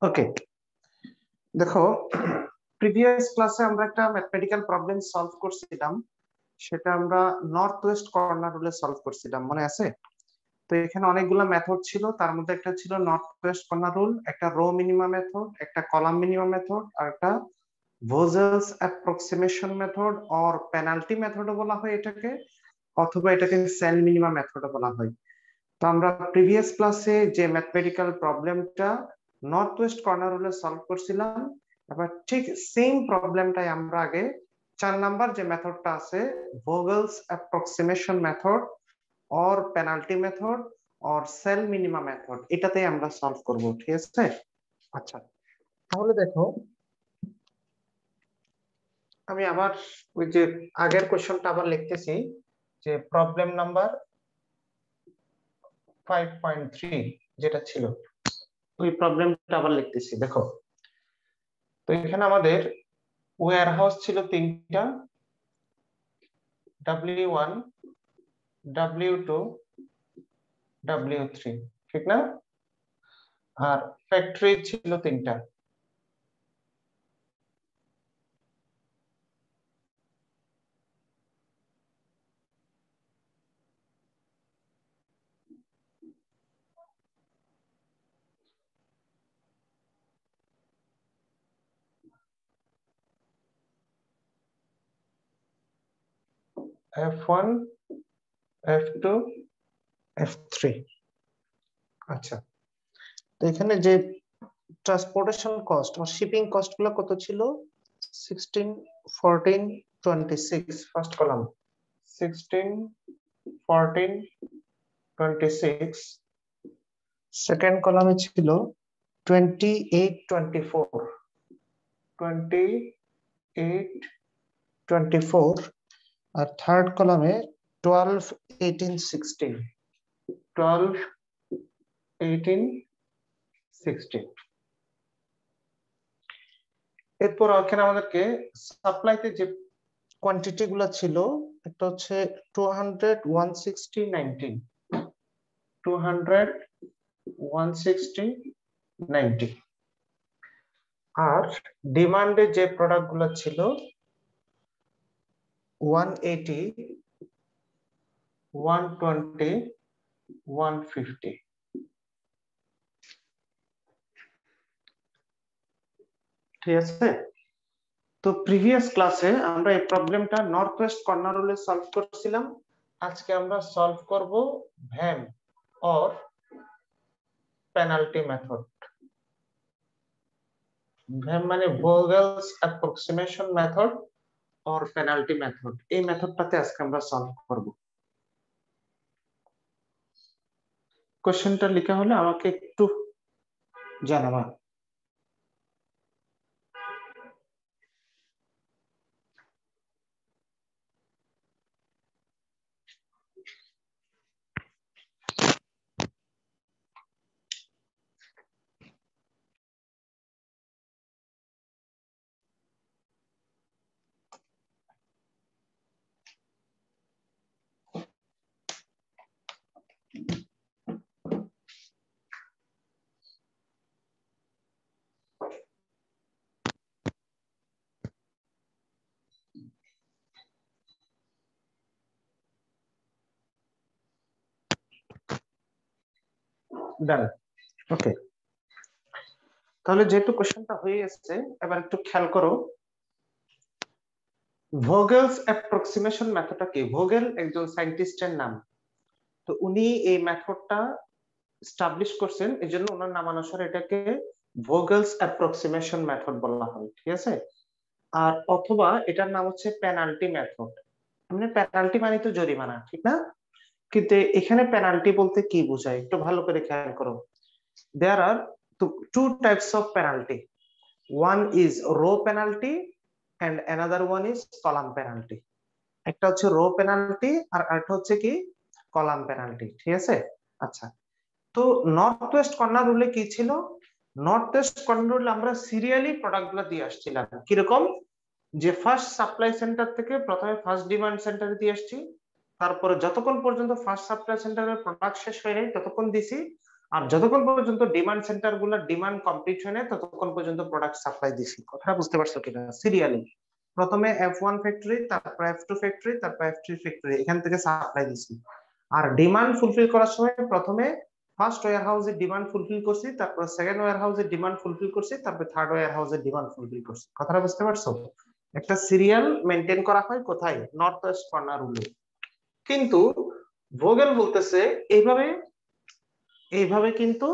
ওকে, দেখো প্রিভিয়াস ক্লাসে আমরা একটা ম্যাথমেটিক্যাল প্রবলেম সলভ করছিলাম, সেটা আমরা নর্থ ওয়েস্ট কর্নার রুলে সলভ করছিলাম, মনে আছে? তো এখানে অনেকগুলো মেথড ছিল, তার মধ্যে একটা ছিল নর্থ ওয়েস্ট কর্নার রুল, একটা রো মিনিমা মেথড, একটা কলাম মিনিমা মেথড, আর একটা ভোজেলস অ্যাপ্রক্সিমেশন মেথড অর পেনাল্টি মেথডও বলা হয় এটাকে, অথবা এটাকে সেল মিনিমা মেথডও বলা হয়। তো আমরা প্রিভিয়াস ক্লাসে যে ম্যাথমেটিক্যাল প্রবলেমটা নর্থ ওয়েস্ট কর্নার রুলে সলভ করছিলাম, এবার ঠিক সেম প্রবলেমটাই আমরা আগে 4 নাম্বার যে মেথডটা আছে Vogel's approximation method or penalty method or cell minima method, এটাতেই আমরা সলভ করব, ঠিক আছে? আচ্ছা, তাহলে দেখো আমি আবার ওই যে আগের কোশ্চেনটা আবার লিখতেছি, যে প্রবলেম নাম্বার 5.3 যেটা ছিল ওই প্রবলেমটা আবার লিখতেছি। দেখো, তো এখানে আমাদের ওয়্যার হাউস ছিল তিনটা, W1, W2, W3, ঠিক না? আর ফ্যাক্টরি ছিল তিনটা, F1, F2, F3। আচ্ছা, তো এখানে যে ট্রান্সপোর্টেশন কস্ট আর শিপিং কস্ট গুলো কত ছিল? 16, 14, 26, ফার্স্ট কলাম 16, 14, 26, সেকেন্ড কলামে ছিল 28, 24, 28, 24, আর থার্ড কলামে 12, 18, 16, 12, 18, 16। এরপর এখানে আমাদেরকে সাপ্লাইতে যে কোয়ান্টিটি গুলো ছিল, একটা হচ্ছে 200, 160, 90, 200, 160, 90, আর ডিমান্ডে যে প্রোডাক্ট গুলো ছিল 180, 120, 150। ঠিক আছে? তো প্রিভিয়াস ক্লাসে আমরা এই প্রবলেমটা নর্থ ওয়েস্ট কর্নার রুলে সলভ করছিলাম, আজকে আমরা সলভ করব VAM or penalty method. VAM মানে Vogel's approximation method or penalty method, এই মেথডটাতে আজকে আমরা সলভ করব। কোশ্চেনটা লেখা হলে আমাকে একটু জানাবা। ডান, ওকে। তাহলে যেহেতু কোশ্চেনটা হয়ে এসেছে, এবার একটু খেয়াল করো ভোগেলস অ্যাপ্রক্সিমেশন মেথডটা কি। ভোগেল একজন সায়েন্টিস্টের নাম, তো উনি এই মেথডটা এস্টাবলিশ করছেন, এই জন্য ওনার নামানুসারে এটাকে ভোগেলস অ্যাপ্রক্সিমেশন মেথড বলা হয়, ঠিক আছে? আর অথবা এটার নাম হচ্ছে পেনাল্টি মেথড। মানে পেনাল্টি মানে তো জরিমানা, ঠিক না? কিন্তু এখানে পেনাল্টি বলতে কি বোঝায় একটু ভালো করে খেয়াল করো। দেয়ার আর two types of penalty. One is row penalty and another one is column penalty. একটা হচ্ছে রো পেনাল্টি আর আরেকটা হচ্ছে কি কলাম পেনাল্টি, ঠিক আছে? আচ্ছা, তো নর্থ ওয়েস্ট কর্নার রুলে কি ছিল? নর্থ ওয়েস্ট কর্নার রুলে আমরা সিরিয়ালি প্রোডাক্ট গুলো দিয়ে আসছিলাম। কিরকম? যে ফার্স্ট সাপ্লাই সেন্টার থেকে প্রথমে ফার্স্ট ডিমান্ড সেন্টারে দিয়ে আসছি, তারপরে যতক্ষণ পর্যন্ত ফার্স্ট সাপ্লাই সেন্টারের প্রোডাক্ট শেষ হয় নাই ততক্ষণ দিছি, আর যতক্ষণ পর্যন্ত ডিমান্ড সেন্টার গুলো ডিমান্ড কমপ্লিট হয় না ততক্ষণ পর্যন্ত প্রোডাক্ট সাপ্লাই দিছি। কথাটা বুঝতে পারছো কিনা? সিরিয়ালি প্রথমে F1 ফ্যাক্টরি, তারপর F2 ফ্যাক্টরি, তারপর F3 ফ্যাক্টরি, এখান থেকে সাপ্লাই দিছি। আর ডিমান্ড ফুলফিল করার সময় প্রথমে ফার্স্ট ওয়্যার হাউসের ডিমান্ড ফুলফিল করছি, তারপর সেকেন্ড ওয়্যার হাউসের ডিমান্ড ফুলফিল করছি, তারপর থার্ড ওয়্যার হাউসের ডিমান্ড ফুলফিল করছি। কথাটা বুঝতে পারছো? একটা সিরিয়াল মেনটেন করা হয় কোথায়? নর্থ ওয়েস্ট কর্নার রুলে। কিন্তু ভোগেল বলতেছে এইভাবে এইভাবে কিন্তু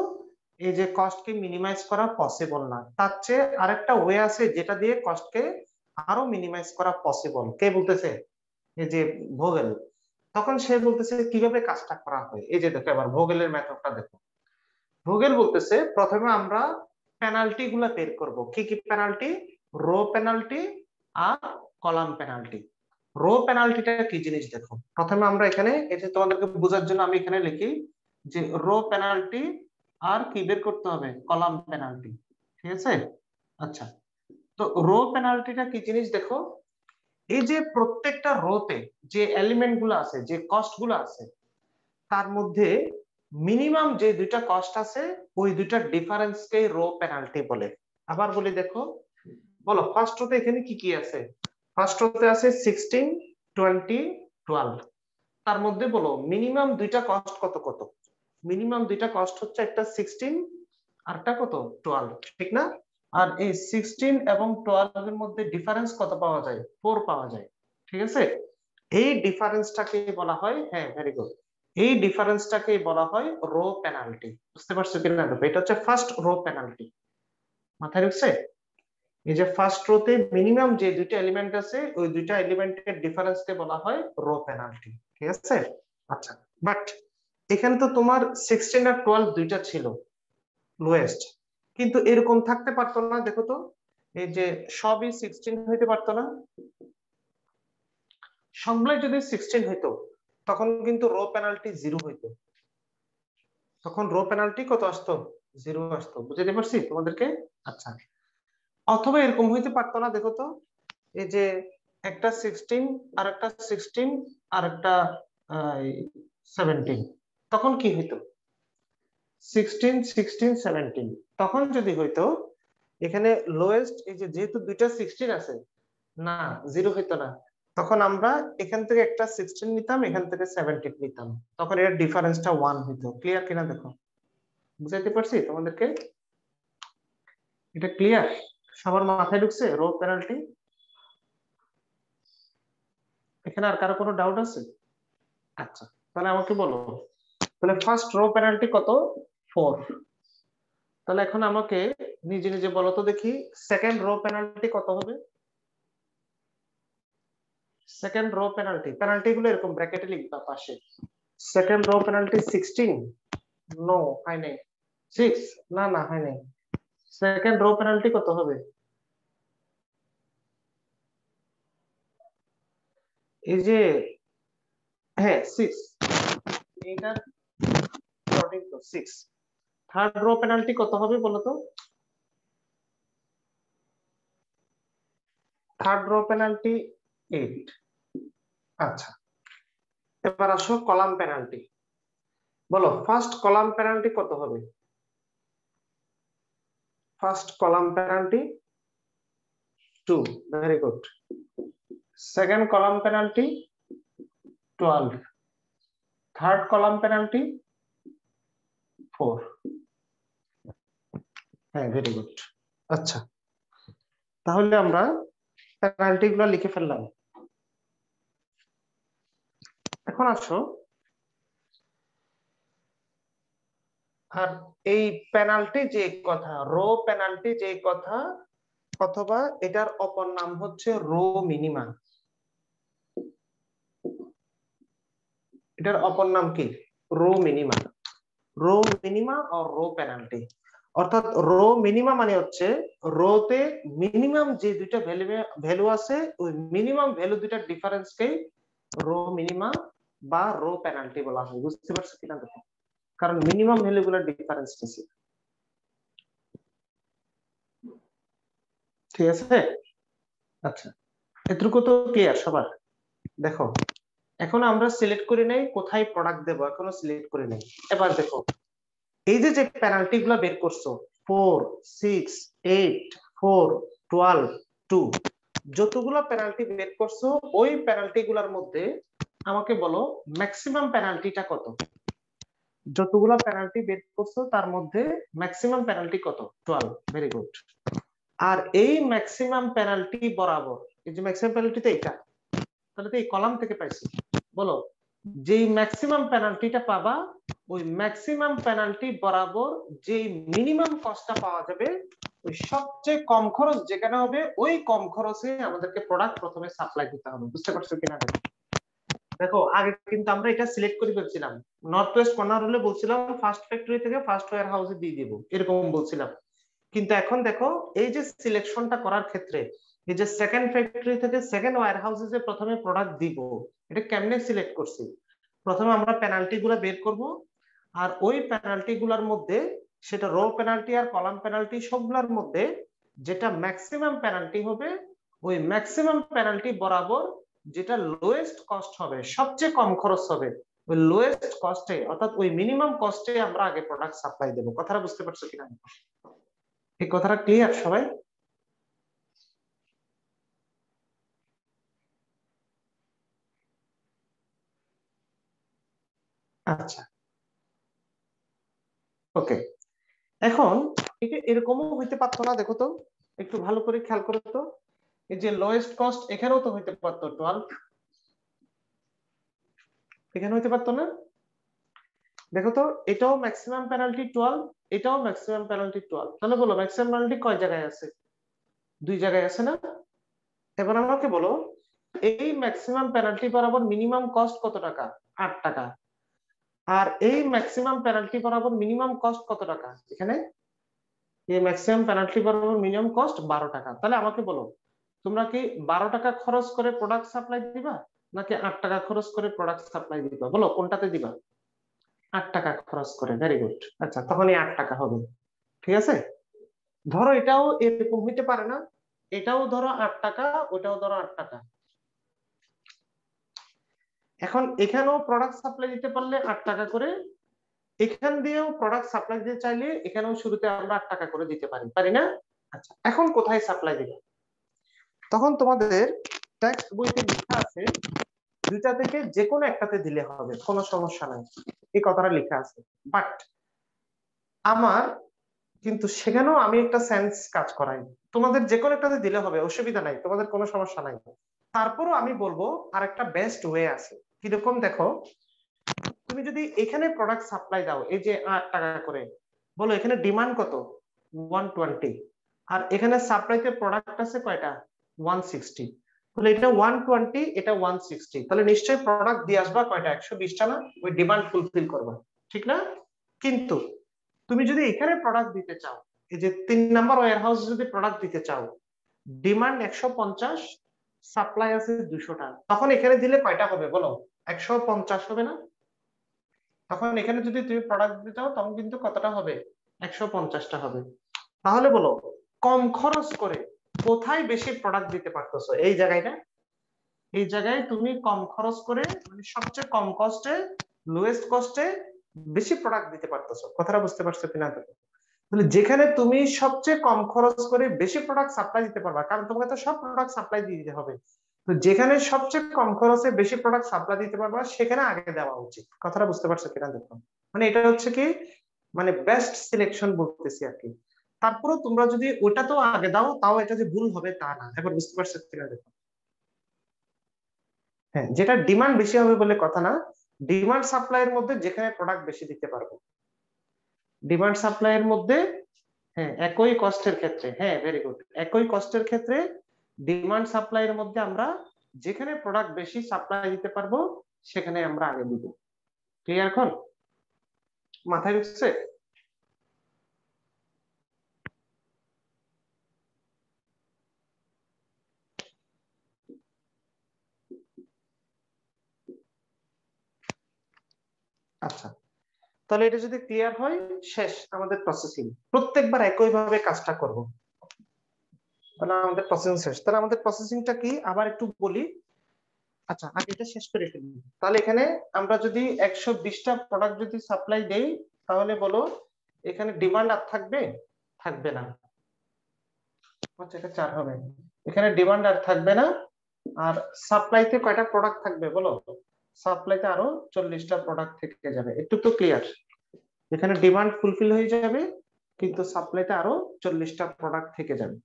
এই যে কস্টকে মিনিমাইজ করা পসিবল না, তার চেয়ে আরেকটা ওয়ে আছে যেটা দিয়ে কস্টকে আরো মিনিমাইজ করা পসিবল। কে বলতেছে? এই যে ভোগেল। তখন সে বলতেছে কিভাবে কাজটা করা হয়। এই যে দেখো এবার ভোগেলের মেথডটা দেখো। ভোগেল বলতেছে প্রথমে আমরা পেনাল্টি গুলা বের করব। কি কি পেনাল্টি? রো পেনাল্টি আর কলাম পেনাল্টি। রো পেনাল্টিটা কি জিনিস দেখো। প্রথমে আমরা এখানে এই যে তোমাদেরকে বোঝার জন্য আমি এখানে লিখি যে রো পেনাল্টি আর কি বের করতে হবে? Column penalty. ঠিক আছে? আচ্ছা, তো রো পেনাল্টিটা কি জিনিস দেখো। এই যে প্রত্যেকটা রোতে যে এলিমেন্ট গুলো আছে, যে কস্ট গুলো আছে, তার মধ্যে মিনিমাম যে দুইটা কস্ট আছে ওই দুইটা ডিফারেন্সকে রো পেনাল্টি বলে। আবার বলি দেখো, বলো ফার্স্ট রোতে এখানে কি কি আছে? ফার্স্ট রোতে আছে 16, 20, 12। তার মধ্যে বলো মিনিমাম দুইটা কস্ট কত কত? মিনিমাম দুইটা কস্ট হচ্ছে একটা 16 আর একটা কত 12, ঠিক না? আর এই 16 এবং 12 এর মধ্যে ডিফারেন্স কত পাওয়া যায়? 4 পাওয়া যায়। ঠিক আছে? এই ডিফারেন্সটাকে বলা হয়, হ্যাঁ ভেরি গুড, এই ডিফারেন্সটাকে বলা হয় রো পেনাল্টি। বুঝতে পারছো কিনা? এটা হচ্ছে ফার্স্ট রো পেনাল্টি। মাথায় ঢুকছে? এই যে ফার্স্ট রোতে মিনিমাম যে দুইটা এলিমেন্ট আছে ওই দুইটা এলিমেন্টের ডিফারেন্সকে বলা হয় রো পেনাল্টি। ঠিক আছে? আচ্ছা, বাট এখানে তো তোমার 16 আর 12 দুইটা ছিল লোয়েস্ট, কিন্তু এরকম থাকতে পারতো না। দেখো তো, এই যে সবই 16 হইতে পারতো না? সবগুলাই যদি 16 হইতো তখন কিন্তু রো পেনাল্টি 0 হইতো। তখন রো পেনাল্টি কত আসতো? 0 আসতো। বুঝতে পারছি তোমাদেরকে? আচ্ছা, অথবা এরকম হইতে পারতো না, দেখো তো, এই যে একটা 16 আর একটা 16 আর একটা 17, তখন কি হইতো? 16, 16, 17 তখন যদি হইতো এখানে লোয়েস্ট, এই যে যেহেতু দুইটা 16 আছে, না 0 হইতো না। তখন আমরা এখান থেকে একটা 16 নিতাম, এখান থেকে 17 নিতাম, তখন এর ডিফারেন্সটা 1 হইতো। ক্লিয়ার কিনা দেখো? বুঝাইতে পারছি তোমাদেরকে? এটা ক্লিয়ার? সবার মাথায় ঢুকছে রো পেনাল্টি? এখানে আর কারো কোনো ডাউট আছে? আচ্ছা, তাহলে আমাকে বলো, তাহলে ফার্স্ট রো পেনাল্টি কত? 4। তাহলে এখন আমাকে নিজে নিজে বলো তো দেখি, সেকেন্ড রো পেনাল্টি কত হবে? সেকেন্ড রো পেনাল্টি, পেনাল্টি গুলো এরকম ব্র্যাকেটে লিখবা পাশে। সেকেন্ড রো পেনাল্টি 16, নো হয় নাই। 6, না না হয় নাই। সেকেন্ড রো পেনাল্টি কত হবে? এই যে, হ্যাঁ 6, এইটার according to 6। Third rho penalty কত হবে বলো তো? Third rho penalty 8। আচ্ছা, এবার আসো কলাম পেনাল্টি। বলো ফার্স্ট কলাম পেনাল্টি কত হবে? First column penalty 2, very good. Second column penalty 12, third column penalty 4। হ্যাঁ ভেরি গুড। আচ্ছা, তাহলে আমরা পেনাল্টি গুলো লিখে ফেললাম। এখন আসো, আর এই পেনাল্টি যে কথা, রো পেনাল্টি যে কথা, অথবা এটার অপর নাম হচ্ছে রো মিনিমা। এটার অপর নাম কি? Row minima. রো মিনিমা আর রো পেনাল্টি। অর্থাৎ রো মিনিমা মানে হচ্ছে রোতে মিনিমাম যে দুইটা ভ্যালু আছে ওই মিনিমাম ভ্যালু দুইটার ডিফারেন্সকেই রো মিনিমা বা রো পেনাল্টি বলা হয়। বুঝতে পারছো কিনা দেখো, কারণ মিনিমাম ভ্যালু গুলোর ডিফারেন্স বেশি। ঠিক আছে? আচ্ছা, এটুকু তো ক্লিয়ার সবার? দেখো, এখন আমরা সিলেক্ট করে নেই কোথায় প্রোডাক্ট দেবো, এখনো সিলেক্ট করে নেই। এবার দেখো, এই যে পেনাল্টি গুলো বের করছো 4 6 8 4 12 2 যতগুলো পেনাল্টি বের করছো ওই পেনাল্টি গুলোর মধ্যে আমাকে বলো ম্যাক্সিমাম পেনাল্টিটা কত। যতগুলো পেনাল্টি বের করছো তার মধ্যে ম্যাক্সিমাম পেনাল্টি কত 12। Very good. আর এই ম্যাক্সিমাম পেনাল্টি বরাবর এই যে ম্যাক্সিমাম পেনাল্টি তো এটা, তাহলে তো এই কলাম থেকে পাইছি। বলো যেই ম্যাক্সিমাম পেনাল্টিটা পাবা ওই ম্যাক্সিমাম পেনাল্টি বরাবর যেই মিনিমাম কস্টটা পাওয়া যাবে ওই সবচেয়ে কম খরচ যেখানে হবে ওই কম খরচে আমাদেরকে প্রোডাক্ট প্রথমে সাপ্লাই দিতে হবে। বুঝতে পারছো কিনা? দেখো আগে কিন্তু আমরা এটা সিলেক্ট করে ফেলছিলাম, নর্থ ওয়েস্ট কর্নার হলে বলছিলাম ফার্স্ট ফ্যাক্টরি থেকে ফার্স্ট ওয়্যার হাউসে দিয়ে দিব এরকম বলছিলাম। কিন্তু এখন দেখো এই যে সিলেকশনটা করার ক্ষেত্রে এই যে সেকেন্ড ফ্যাক্টরি থেকে সেকেন্ড ওয়্যার হাউসে যে প্রথমে প্রোডাক্ট দিব এটা কেমনে সিলেক্ট করছি। প্রথমে আমরা পেনাল্টি গুলো বের করব আর ওই পেনাল্টি গুলোর মধ্যে সেটা রো পেনাল্টি আর কলাম পেনাল্টি সবগুলোর মধ্যে যেটা ম্যাক্সিমাম পেনাল্টি হবে ওই ম্যাক্সিমাম পেনাল্টি বরাবর যেটা লোয়েস্ট কস্ট হবে সবচেয়ে কম খরচ হবে ওই লোয়েস্ট কস্টে অর্থাৎ ওই মিনিমাম কস্টে আমরা আগে প্রোডাক্ট সাপ্লাই দেব। কথাটা বুঝতে পারছো কিনা? এই কথাটা ক্লিয়ার সবাই? আচ্ছা ওকে। এখন এটা এরকমও হইতে পারতো না, দেখো তো একটু ভালো করে খেয়াল করো তো, এই যে লোয়েস্ট কস্ট এখানেও তো হইতে পারতো 12, এখানে হইতে পারতো না? দেখো তো এটাও ম্যাক্সিমাম পেনাল্টি 12, এটাও ম্যাক্সিমাম পেনাল্টি 12, তাহলে বলো ম্যাক্সিমাম পেনাল্টি কয় জায়গায় আছে? দুই জায়গায় আছে না? এবার আমাকে বলো এই ম্যাক্সিমাম পেনাল্টি বরাবর মিনিমাম কস্ট কত টাকা? 8 টাকা। আর এই ম্যাক্সিমাম পেনাল্টি বরাবর মিনিমাম কস্ট কত টাকা? এখানে এই ম্যাক্সিমাম পেনাল্টি বরাবর মিনিমাম কস্ট 12 টাকা। তাহলে আমাকে বলো তোমরা কি 12 টাকা খরচ করে প্রোডাক্ট সাপ্লাই দিবা নাকি 8 টাকা খরচ করে প্রোডাক্ট সাপ্লাই দিবা? বলো কোনটাতে দিবা? 8 টাকা খরচ করে। Very good. আচ্ছা তখনই 8 টাকা হবে। ঠিক আছে। ধরো এটাও এরকম হইতে পারে না, এটাও ধরো 8 টাকা ওটাও ধরো 8 টাকা। এখন এখানেও প্রোডাক্ট সাপ্লাই দিতে পারলে 8 টাকা করে, এখান দিয়েও প্রোডাক্ট সাপ্লাই দিতে চাইলে এখানেও শুরুতে আমরা 8 টাকা করে দিতে পারি, পারি না? আচ্ছা এখন কোথায় সাপ্লাই দিবে? তখন তোমাদের টেক্সট বইতে লেখা আছে দুইটা থেকে যে কোনো একটাতে দিলে হবে, কোনো সমস্যা নাই, এই কথাটা লেখা আছে। বাট আমার কিন্তু সেখানেও আমি একটা সেন্স কাজ করাই, তোমাদের যে কোনো একটাতে দিলে হবে, অসুবিধা নাই, তোমাদের কোনো সমস্যা নাই। তারপরও আমি বলবো আরেকটা বেস্ট ওয়ে আছে। কিরকম দেখো, তুমি যদি এখানে প্রোডাক্ট সাপ্লাই দাও এই যে 8 টাকা করে, বলো এখানে ডিমান্ড কত? 120, আর এখানে সাপ্লাইতে প্রোডাক্ট আছে কয়টা? 160। তাহলে এটা 120 এটা 160, তাহলে নিশ্চয়ই প্রোডাক্ট দিয়ে আসবা কয়টা? 120টা না? ওই ডিমান্ড ফুলফিল করবা, ঠিক না? কিন্তু তুমি যদি এখানে প্রোডাক্ট দিতে চাও, এই যে 3 নাম্বার ওয়্যার হাউস যদি প্রোডাক্ট দিতে চাও, ডিমান্ড 150 সাপ্লাই আছে 200টা, তখন এখানে দিলে কয়টা হবে বলো? 150 হবে না? তখন এখানে যদি তুমি প্রোডাক্ট দিতে চাও তখন কিন্তু কতটা হবে? 150টা হবে। তাহলে বলো কম খরচ করে কোথায় বেশি প্রোডাক্ট দিতে পারতেছো? এই জায়গাটা, এই জায়গায় তুমি কম খরচ করে মানে সবচেয়ে কম কস্টে লোয়েস্ট কস্টে বেশি প্রোডাক্ট দিতে পারতেছো। কথাটা বুঝতে পারছো কিনা? তাহলে যেখানে তুমি সবচেয়ে কম খরচ করে বেশি প্রোডাক্ট সাপ্লাই দিতে পারবা, কারণ তোমাকে তো সব প্রোডাক্ট সাপ্লাই দিয়ে দিতে হবে, তো যেখানে সবচেয়ে কম খরচে বেশি প্রোডাক্ট সাপ্লাই দিতে পারবা সেখানে আগে দেওয়া উচিত। কথাটা বুঝতে পারছো কিনা দেখো, মানে এটা হচ্ছে কি মানে বেস্ট সিলেকশন বলতেছি আর কি। তারপরে তোমরা যদি ওটা তো আগে দাও তাও এটা যে ভুল হবে তা না, এবার বুঝতে পারছো কিনা দেখো। হ্যাঁ যেটা ডিমান্ড বেশি হবে বলে কথা না, ডিমান্ড সাপ্লাই এর মধ্যে যেখানে প্রোডাক্ট বেশি দিতে পারবো, ডিমান্ড সাপ্লাই এর মধ্যে, হ্যাঁ একই কস্টের ক্ষেত্রে, হ্যাঁ ভেরি গুড, একই কস্টের ক্ষেত্রে ডিমান্ড সাপ্লাই এর মধ্যে আমরা যেখানে প্রোডাক্ট বেশি সাপ্লাই দিতে পারবো সেখানে আমরা আগে দিব। ক্লিয়ার এখন? মাথায় ঢুকছে? আচ্ছা তাহলে এটা যদি ক্লিয়ার হয়, শেষ আমাদের প্রসেসিং, প্রত্যেকবার একই ভাবে কাজটা করব, তাহলে আমাদের প্রসেসিং শেষ। তাহলে আমাদের প্রসেসিংটা কি আবার একটু বলি। আচ্ছা আগে এটা শেষ করে ফেলি। তাহলে এখানে আমরা যদি 120টা প্রোডাক্ট যদি সাপ্লাই দেই তাহলে বলো এখানে ডিমান্ড আর থাকবে? থাকবে না। আচ্ছা, এটা 4 হবে। এখানে ডিমান্ড আর থাকবে না। আর সাপ্লাইতে কয়টা প্রোডাক্ট থাকবে বলো? সাপ্লাইতে আরো 40টা প্রোডাক্ট থেকে যাবে। একটু তো ক্লিয়ার? এখানে ডিমান্ড ফুলফিল হয়ে যাবে, কিন্তু সাপ্লাইতে আরো 40টা প্রোডাক্ট থেকে যাবে।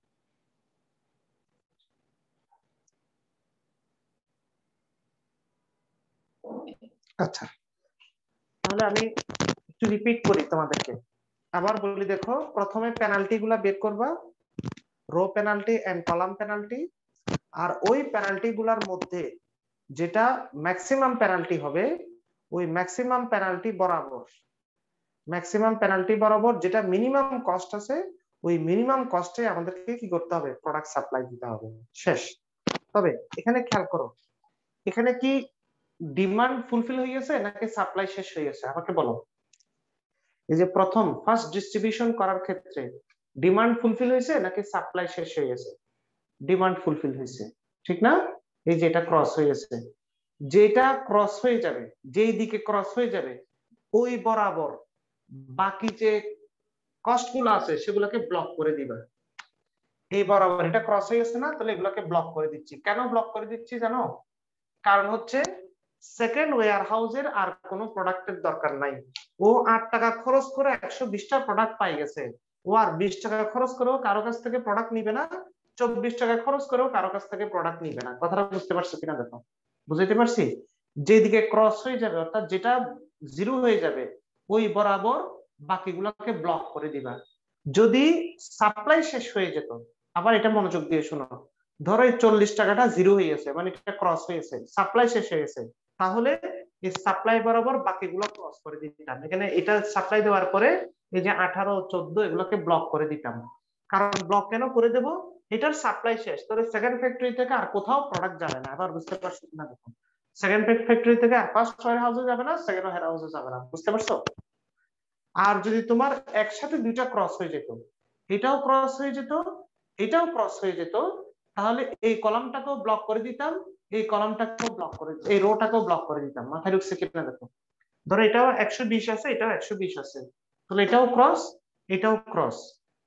আচ্ছা, তাহলে আমি একটু রিপিট করি তোমাদেরকে। আবার বলি, দেখো, প্রথমে পেনাল্টি গুলা বের করবা, row penalty and column penalty. আর ওই পেনাল্টি গুলার মধ্যে যেটা ম্যাক্সিমাম পেনাল্টি হবে, ওই ম্যাক্সিমাম পেনাল্টি বরাবর যেটা মিনিমাম কস্ট আছে, ওই মিনিমাম কস্টে আমাদেরকে কি করতে হবে? প্রোডাক্ট সাপ্লাই দিতে হবে। শেষ। তবে এখানে খেয়াল করো, এখানে কি ডিমান্ড ফুলফিল হয়ে গেছে নাকি সাপ্লাই শেষ হয়ে গেছে? আমাকে বলো। এই যে প্রথম ফার্স্ট ডিস্ট্রিবিউশন করার ক্ষেত্রে ডিমান্ড ফুলফিল হয়েছে নাকি সাপ্লাই শেষ হয়ে গেছে? ডিমান্ড ফুলফিল হয়েছে, ঠিক না? এই যে এটা ক্রস হয়ে গেছে। যেটা ক্রস হয়ে যাবে, যেই দিকে ক্রস হয়ে যাবে, ওই বরাবর বাকি যে কস্ট গুলো আছে সেগুলোকে ব্লক করে দিবা। এই বরাবর এটা ক্রস হয়ে গেছে না, তাহলে এগুলোকে ব্লক করে দিচ্ছি। কেন ব্লক করে দিচ্ছি জানো? কারণ হচ্ছে সেকেন্ড ওয়্যার হাউসের আর কোনো প্রোডাক্টের দরকার নাই। ও 8 টাকা খরচ করে 120টা প্রোডাক্ট পাই গেছে। ও আর 20 টাকা খরচ করেও কারো কাছ থেকে প্রোডাক্ট নিবে না, 24 টাকা খরচ করেও কারো কাছ থেকে প্রোডাক্ট নিবে না। কথাটা বুঝতে পারছো কিনা দেখো? বুঝাইতে পারছি? যেদিকে ক্রস হয়ে যাবে, অর্থাৎ যেটা জিরো হয়ে যাবে, ওই বরাবর বাকিগুলোকে ব্লক করে দিবা। যদি সাপ্লাই শেষ হয়ে যেত, আবার এটা মনোযোগ দিয়ে শোনো, ধরো এই 40 টাকাটা জিরো হয়ে গেছে, মানে এটা ক্রস হয়ে গেছে, সাপ্লাই শেষ হয়ে গেছে, তাহলে এই সাপ্লাই বরাবর বাকিগুলো ক্রস করে দিতাম। এখানে এটা সাপ্লাই দেওয়ার পরে এই যে 18, 14 এগুলোকে ব্লক করে দিতাম। কারণ ব্লক কেন করে দেব? এটার সাপ্লাই শেষ, তাহলে সেকেন্ড ফ্যাক্টরি থেকে আর কোথাও প্রোডাক্ট যাবে না। এবার বুঝতে পারছো কিনা দেখো? সেকেন্ড ফ্যাক্টরি থেকে আর ফার্স্ট ওয়্যার হাউসে যাবে না, সেকেন্ড ওয়্যার হাউসে যাবে না। বুঝতে পারছো? আর যদি তোমার একসাথে দুইটা ক্রস হয়ে যেত, এটাও ক্রস হয়ে যেত, এটাও ক্রস হয়ে যেত, তাহলে এই কলামটাকেও ব্লক করে দিতাম, এই কলামটাকেও ব্লক করে, এই রোটাকেও ব্লক করে দিতাম। মাথায় ঢুকছে কিনা দেখো? ধরো এটাও 120 আছে, এটাও 120 আছে, তাহলে এটাও ক্রস, এটাও ক্রস।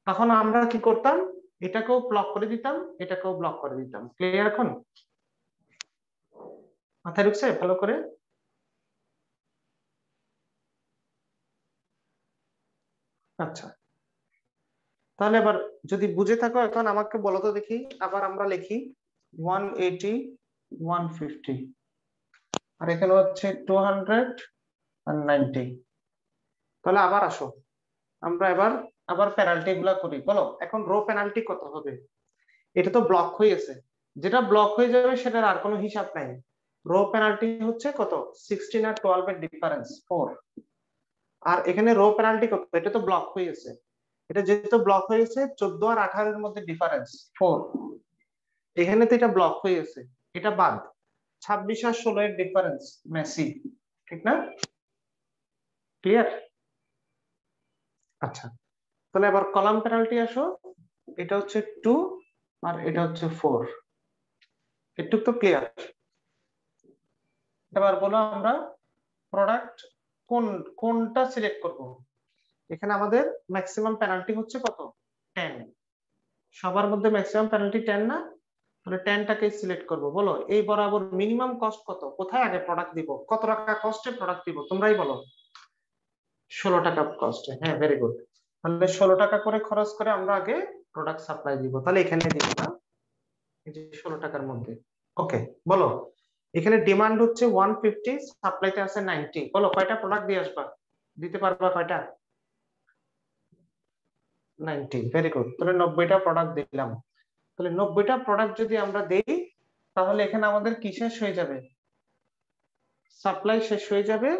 তখন আমরা কি করতাম? এটাকেও ব্লক করে দিতাম, এটাকেও ব্লক করে দিতাম। ক্লিয়ার এখন? মাথায় ঢুকছে ভালো করে? আচ্ছা, তাহলে এবার যদি বুঝে থাকো এখন আমাকে বলো তো দেখি। আবার আমরা লিখি 180, 150, আর এখানে হচ্ছে 290। তাহলে আবার আসো, আমরা এবার আবার পেনাল্টি গুলা করি। বলো এখন রো পেনাল্টি কত হবে? এটা তো ব্লক হয়ে গেছে, যেটা ব্লক হয়ে যাবে সেটার আর কোনো হিসাব নাই। রো পেনাল্টি হচ্ছে কত? 16 আর 12 এর ডিফারেন্স 4। আর এখানে রো পেনাল্টি কত? এটা তো ব্লক হয়ে গেছে, এটা যেহেতু ব্লক হয়ে গেছে, 14 আর 18 এর মধ্যে ডিফারেন্স 4। এখানে তো এটা ব্লক হয়ে গেছে, এটা বাদ। 26 আর 16 এর ডিফারেন্স মেসি, ঠিক না? ক্লিয়ার? আচ্ছা, তাহলে এবার কলাম পেনাল্টি আসো। এটা হচ্ছে 2 আর এটা হচ্ছে 4। একটু তো ক্লিয়ার? এবার বলো আমরা প্রোডাক্ট কোনটা সিলেক্ট করব? এখানে আমাদের ম্যাক্সিমাম পেনাল্টি হচ্ছে কত? 10। সবার মধ্যে ম্যাক্সিমাম পেনাল্টি 10 না? তাহলে 10টাকে সিলেক্ট করব। বলো এই বরাবর মিনিমাম কস্ট কত? কোথায় আগে প্রোডাক্ট দিব? কত টাকা কস্টে প্রোডাক্ট দিব? তোমরাই বলো। 16 টাকা কস্টে। হ্যাঁ, ভেরি গুড। তাহলে 16 টাকা করে খরচ করে আমরা আগে প্রোডাক্ট সাপ্লাই দিব। তাহলে এখানে দিব না, এই যে 16 টাকার মধ্যে। ওকে, বলো এখানে ডিমান্ড হচ্ছে 150, সাপ্লাইতে আছে 90। বলো কয়টা প্রোডাক্ট দিয়ে আসবা? দিতে পারবা কয়টা? 90। Very good. তাহলে 90টা প্রোডাক্ট দিলাম। তাহলে 90টা প্রোডাক্ট যদি আমরা দেই, তাহলে এখানে আমাদের কি শেষ হয়ে যাবে? সাপ্লাই শেষ হয়ে যাবে,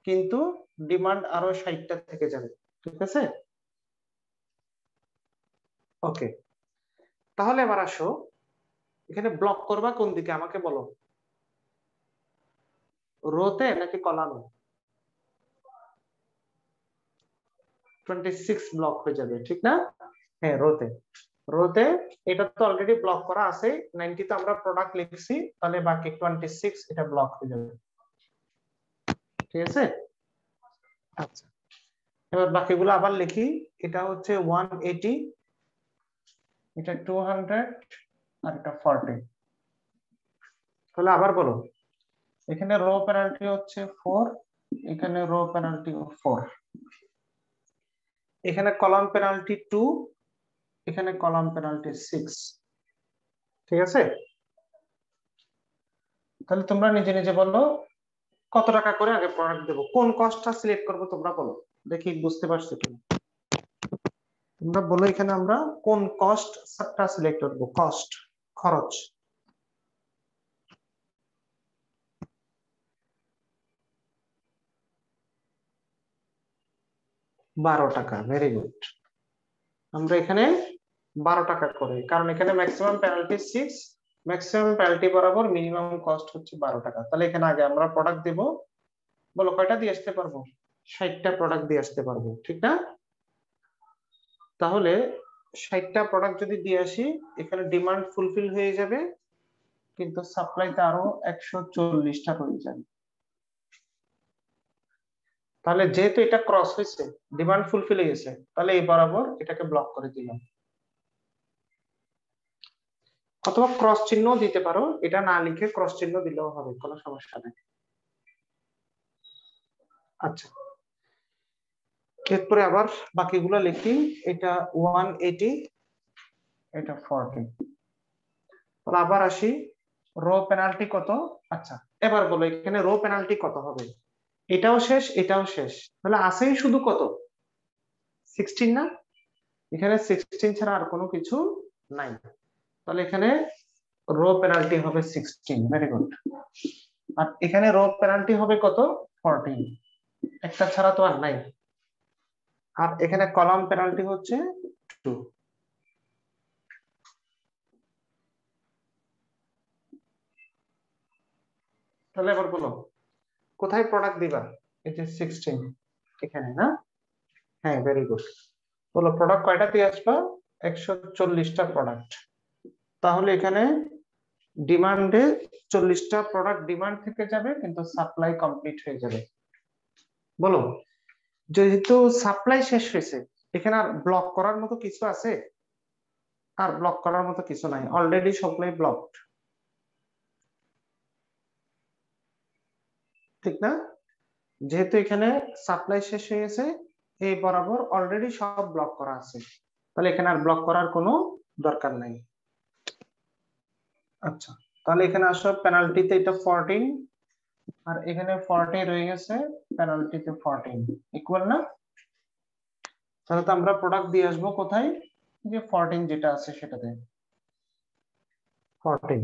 কিন্তু ডিমান্ড আরো 60টা থেকে যাবে। ঠিক আছে? ওকে, তাহলে এবার আসো, এখানে ব্লক করবা কোন দিকে আমাকে বলো? রোতে নাকি কলামে? 26 ব্লক হয়ে যাবে, ঠিক না? হ্যাঁ, রোতে। রোতে এটা তো অলরেডি ব্লক করা আছে, 90 তো আমরা প্রোডাক্ট লিখছি, তাহলে বাকি 26 এটা ব্লক হয়ে যাবে। ঠিক আছে? আচ্ছা, এবার বাকিগুলো আবার লিখি। এটা হচ্ছে 180, এটা 200, আর এটা 40। তাহলে আবার বলো, এখানে রো পেনাল্টি হচ্ছে 4, এখানে রো পেনাল্টি 4, এখানে কলাম পেনাল্টি 2, এখানে কলাম পেনাল্টি 6। ঠিক আছে? তাহলে তোমরা নিজে নিজে বলো কত টাকা করে আগে প্রোডাক্ট দেবো, কোন কস্টটা সিলেক্ট করবো তোমরা বলো, দেখি বুঝতে পারছো কিনা। তোমরা বলো এখানে আমরা কোন কস্টটা সিলেক্ট করবো, কস্ট, খরচ। 12 টাকা, ভেরি গুড। আমরা এখানে 12 টাকা করে, কারণ এখানে ম্যাক্সিমাম পেনাল্টি 6, ম্যাক্সিমাম পেনাল্টি বরাবর মিনিমাম কস্ট হচ্ছে 12 টাকা। তাহলে এখানে আগে আমরা প্রোডাক্ট দেব, বলো কয়টা দিয়ে আসতে পারবো? 60টা প্রোডাক্ট দিয়ে আসতে পারবো, ঠিক না? তাহলে 60টা প্রোডাক্ট যদি দিয়ে আসি, এখানে ডিমান্ড ফুলফিল হয়ে যাবে, কিন্তু সাপ্লাইতে আরো 140টা হয়ে যাবে। তাহলে যেহেতু এটা ক্রস হয়েছে, ডিমান্ড ফুলফিল হয়ে গেছে, তাহলে এই বরাবর এটাকে ব্লক করে দিলাম। অথবা ক্রস চিহ্ন দিতে পারো, এটা না লিখে ক্রস চিহ্ন দিলেও হবে, কোনো সমস্যা নেই। আচ্ছা, এরপরে আবার বাকিগুলো লিখি। এটা 180, এটা 40। তাহলে আবার আসি, রো পেনাল্টি কত? আচ্ছা, এবার বলো এখানে রো পেনাল্টি কত হবে? এটাও শেষ, এটাও শেষ, তাহলে আসেই শুধু কত? 16 না? এখানে 16 ছাড়া আর কোনো কিছু নাই। তাহলে এখানে রো পেনাল্টি হবে 16, ভেরি গুড। আর এখানে রো পেনাল্টি হবে কত? 14, একটা ছাড়া তো আর নাই। আর এখানে কলাম পেনাল্টি হচ্ছে 2। তাহলে এবার বলো কোথায় প্রোডাক্ট দিবা? এই যে 16 এখানে না? হ্যাঁ, ভেরি গুড। বলো প্রোডাক্ট কয়টা দিয়ে আসবা? 140টা প্রোডাক্ট। তাহলে এখানে ডিমান্ডে 40টা প্রোডাক্ট ডিমান্ড থেকে যাবে, কিন্তু সাপ্লাই কমপ্লিট হয়ে যাবে। বলো, যেহেতু সাপ্লাই শেষ হয়েছে, এখানে আর ব্লক করার মতো কিছু আছে? আর ব্লক করার মতো কিছু নাই, অলরেডি সবগুলাই ব্লকড, ঠিক না? যেহেতু এখানে সাপ্লাই শেষ হয়ে গেছে, এই বরাবর অলরেডি সব ব্লক করা আছে, তাহলে এখানে আর ব্লক করার কোনো দরকার নাই। আচ্ছা, তাহলে এখানে আসো, পেনাল্টিতে এটা 14, আর এখানে 40 রয়ে গেছে, পেনাল্টিতে 14 ইকুয়াল না? তাহলে তো আমরা প্রোডাক্ট দিয়ে আসবো কোথায়? যে 14 যেটা আছে সেটাতে 14।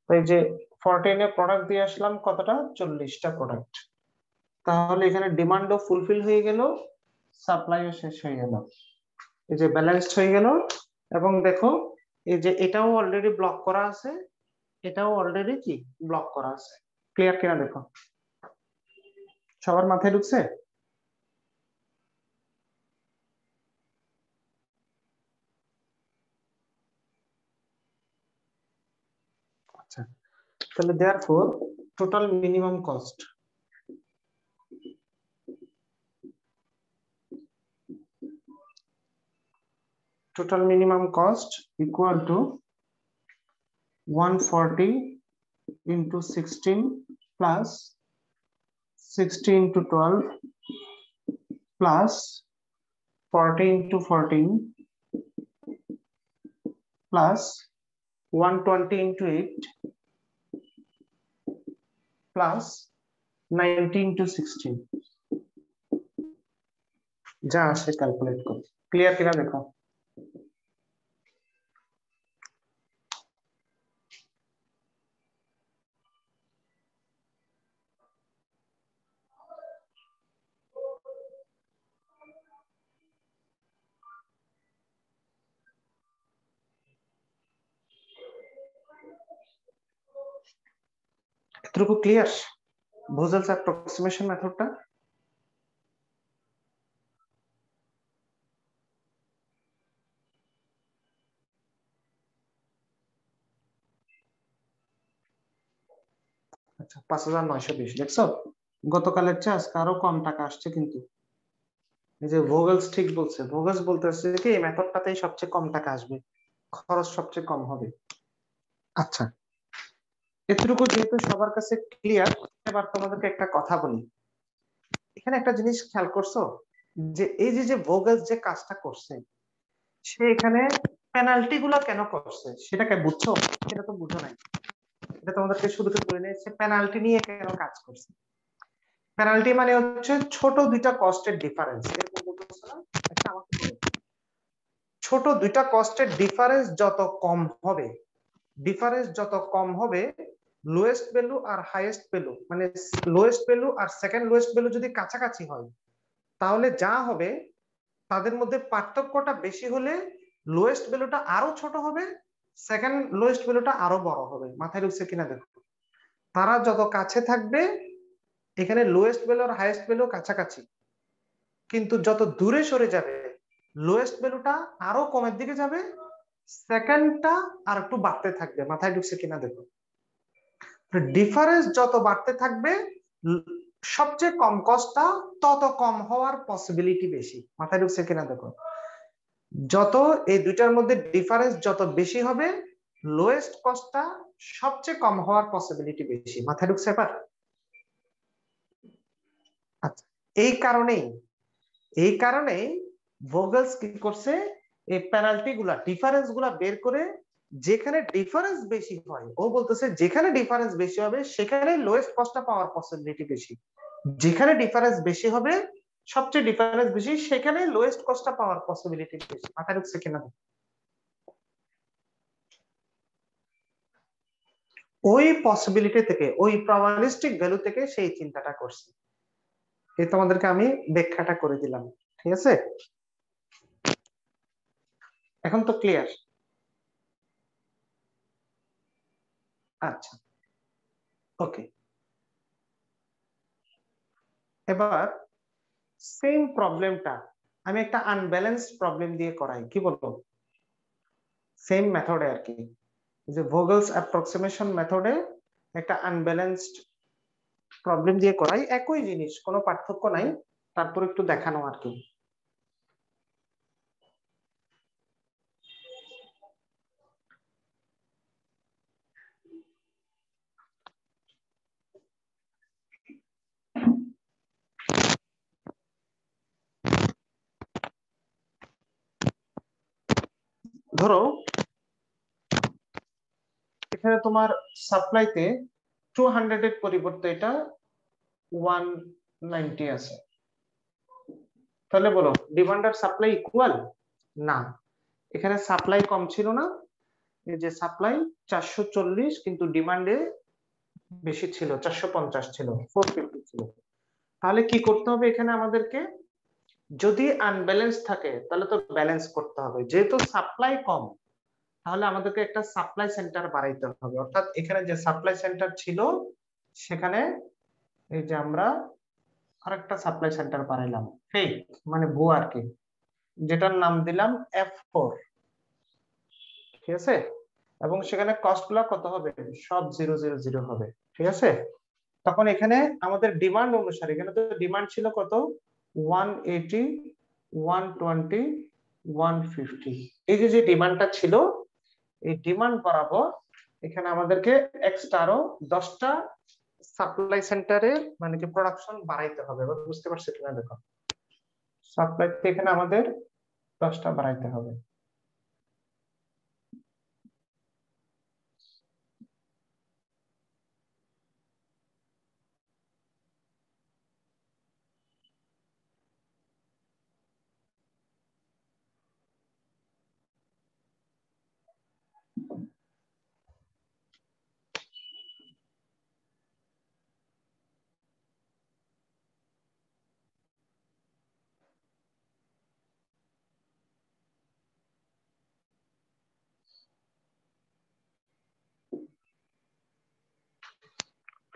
তো এই যে 14 এ প্রোডাক্ট দিয়ে আসলাম কতটা? 40টা প্রোডাক্ট। তাহলে এখানে ডিমান্ডও ফুলফিল হয়ে গেল, সাপ্লাইও শেষ হয়ে গেল, এই যে ব্যালেন্সড হয়ে গেল। এবং দেখো, এই যে এটাও অলরেডি ব্লক করা আছে, এটাও অলরেডি কি ব্লক করা আছে। ক্লিয়ার কিনা দেখো, সবার মাথায় ঢুকছে? আচ্ছা, তাহলে therefore total minimum cost, total minimum cost equal to 140 into 16 plus 60 into 12 plus 40 into 14 plus 120 into 8 plus 19 into 16, যা আসে ক্যালকুলেট করো। ক্লিয়ার কিনা দেখো। এতটুকু ক্লিয়ার? ভুজেলস অ্যাপ্রক্সিমেশন মেথডটা? আচ্ছা, 5920 দেখছো? গতকালের চেয়ে আজকে আরো কম টাকা আসছে কিন্তু। এই যে ভোগেলস ঠিক বলছে, ভোগেলস বলতেছে কি এই মেথডটাতেই সবচেয়ে কম টাকা আসবে, খরচ সবচেয়ে কম হবে। আচ্ছা, এতটুকু যেহেতু সবার কাছে ক্লিয়ার, এবার তোমাদেরকে একটা কথা বলি। এখানে একটা জিনিস খেয়াল করছো, যে এই যে যে ভোগেলস যে কাজটা করছে, সে এখানে পেনাল্টি গুলো কেন করছে সেটাকে বুঝছো? সেটা তো বুঝো নাই। এটা তোমাদেরকে শুরুতে বলে নিয়েছে পেনাল্টি নিয়ে কেন কাজ করছে। পেনাল্টি মানে হচ্ছে ছোট দুইটা কস্টের ডিফারেন্স, এরকম বলতেছো না? আচ্ছা আমাকে বলো, ছোট দুইটা কস্টের ডিফারেন্স যত কম হবে, ডিফারেন্স যত কম হবে, লোয়েস্ট ভ্যালু আর হাইয়েস্ট ভ্যালু, মানে লোয়েস্ট ভ্যালু আর সেকেন্ড লোয়েস্ট ভ্যালু যদি কাছাকাছি হয়, তাহলে যা হবে তাদের মধ্যে পার্থক্যটা বেশি হলে লোয়েস্ট ভ্যালুটা আরো ছোট হবে, সেকেন্ড লোয়েস্ট ভ্যালুটা আরো বড় হবে। মাথায় ঢুকছে কিনা দেখো। তারা যত কাছে থাকবে, এখানে লোয়েস্ট ভ্যালু আর হাইয়েস্ট ভ্যালু কাছাকাছি, কিন্তু যত দূরে সরে যাবে লোয়েস্ট ভ্যালুটা আরো কমের দিকে যাবে, সেকেন্ডটা আর একটু বাড়তে থাকবে। মাথায় ঢুকছে কিনা দেখো। ডিফারেন্স যত বাড়তে থাকবে, সবচেয়ে কম কস্টটা তত কম হওয়ার পসিবিলিটি বেশি। মাথায় ঢুকছে কিনা দেখো। যত এই দুইটার মধ্যে ডিফারেন্স যত বেশি হবে, লোয়েস্ট কস্টটা সবচেয়ে কম হওয়ার পসিবিলিটি বেশি। মাথায় ঢুকছে এবার? আচ্ছা, এই কারণেই ভোগেলস কি করছে, এই পেনাল্টি গুলা ডিফারেন্স গুলা বের করে, যেখানে ডিফারেন্স বেশি হয়, ও বলতেছে যেখানে ডিফারেন্স বেশি হবে সেখানে লোয়েস্ট কস্টটা পাওয়ার পসিবিলিটি বেশি, যেখানে ডিফারেন্স বেশি হবে, সবচেয়ে ডিফারেন্স বেশি, সেখানে লোয়েস্ট কস্টটা পাওয়ার পসিবিলিটি বেশি। মাথায় ঢুকছে কিনা? ওই পসিবিলিটি থেকে, ওই প্রবাবিলিস্টিক ভ্যালু থেকে সেই চিন্তাটা করছি। এই তোমাদেরকে আমি ব্যাখ্যাটা করে দিলাম, ঠিক আছে? এখন তো ক্লিয়ার? আচ্ছা, ওকে। এবার সেম প্রবলেমটা আমি একটা আনব্যালেন্সড প্রবলেম দিয়ে করাই, কি বলবো? সেম মেথডে আর কি, যে ভোগেলস অ্যাপ্রক্সিমেশন মেথডে একটা আনব্যালেন্সড প্রবলেম দিয়ে করাই, একই জিনিস, কোনো পার্থক্য নাই, তারপর একটু দেখানো আর কি। ধরো এখানে তোমার সাপ্লাইতে 200 এর পরিবর্তে এটা 190 আছে, তাহলে বলো ডিমান্ড আর সাপ্লাই ইকুয়াল? না, এখানে সাপ্লাই কম ছিল না, এই যে সাপ্লাই 440, কিন্তু ডিমান্ডে বেশি ছিল, 450 ছিল, 450 ছিল। তাহলে কি করতে হবে এখানে আমাদেরকে? যদি আনব্যালেন্স থাকে তাহলে তো ব্যালেন্স করতে হবে, যেহেতু সাপ্লাই কম, তাহলে আমাদেরকে একটা সাপ্লাই সেন্টার বাড়াইতে হবে। অর্থাৎ এখানে যে সাপ্লাই সেন্টার ছিল সেখানে এই যে আমরা আরেকটা সাপ্লাই সেন্টার বানাইলাম, ফেক মানে ভুয়া আর কি, যেটার নাম দিলাম F4, ঠিক আছে? এবং সেখানে কস্ট গুলা কত হবে? সব 000 হবে, ঠিক আছে? তখন এখানে আমাদের ডিমান্ড অনুসারে, এখানে তো ডিমান্ড ছিল কত? 180, 120, 150। এই যে যে ডিমান্ডটা ছিল, এই ডিমান্ড বরাবর এখানে আমাদেরকে এক্সট্রা আরো 10টা সাপ্লাই সেন্টারে মানে কি প্রোডাকশন বাড়াইতে হবে। এবার বুঝতে পারছো কিনা দেখো। সাপ্লাই এখানে আমাদের 10টা বাড়াইতে হবে।